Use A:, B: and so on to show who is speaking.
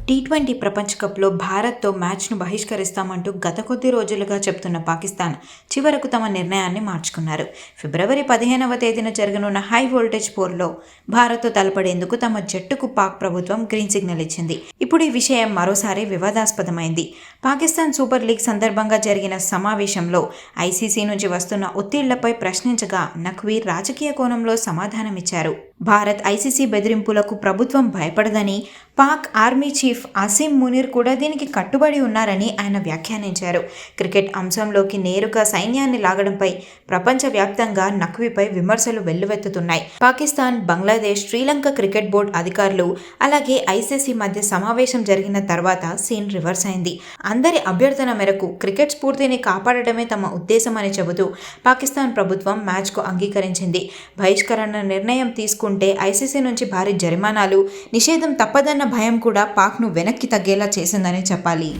A: T20 ప్రపంచ కప్లో భారత్తో మ్యాచ్ను బహిష్కరిస్తామంటూ గత కొద్ది రోజులుగా చెప్తున్న పాకిస్తాన్ చివరకు తమ నిర్ణయాన్ని మార్చుకున్నారు. ఫిబ్రవరి 15వ తేదీన జరగనున్న హై వోల్టేజ్ పోర్లో భారత్తో తలపడేందుకు తమ జట్టుకు పాక్ ప్రభుత్వం గ్రీన్ సిగ్నల్ ఇచ్చింది. ఇప్పుడు ఈ విషయం మరోసారి వివాదాస్పదమైంది. పాకిస్తాన్ సూపర్ లీగ్ సందర్భంగా జరిగిన సమావేశంలో ఐసీసీ నుంచి వస్తున్న ఒత్తిళ్లపై ప్రశ్నించగా నఖ్వీ రాజకీయ కోణంలో సమాధానమిచ్చారు. భారత్ ఐసీసీ బెదిరింపులకు ప్రభుత్వం భయపడదని, పాక్ ఆర్మీ చీఫ్ అసీం మునీర్ కూడా దీనికి కట్టుబడి ఉన్నారని ఆయన వ్యాఖ్యానించారు. క్రికెట్ అంశంలోకి నేరుగా సైన్యాన్ని లాగడంపై ప్రపంచవ్యాప్తంగా నఖ్వీపై విమర్శలు వెల్లువెత్తుతున్నాయి. పాకిస్తాన్, బంగ్లాదేశ్, శ్రీలంక క్రికెట్ బోర్డు అధికారులు అలాగే ఐసీసీ మధ్య సమావేశం జరిగిన తర్వాత సీన్ రివర్స్ అయింది. అందరి అభ్యర్థన మేరకు క్రికెట్ స్ఫూర్తిని కాపాడటమే తమ ఉద్దేశమని చెబుతూ పాకిస్తాన్ ప్రభుత్వం మ్యాచ్కు అంగీకరించింది. బహిష్కరణ నిర్ణయం తీసుకుంటే ఐసీసీ నుంచి భారీ జరిమానాలు, నిషేధం తప్పదన్న భయం కూడా పాక్ను వెనక్కి తగ్గేలా చేసిందని చెప్పాలి.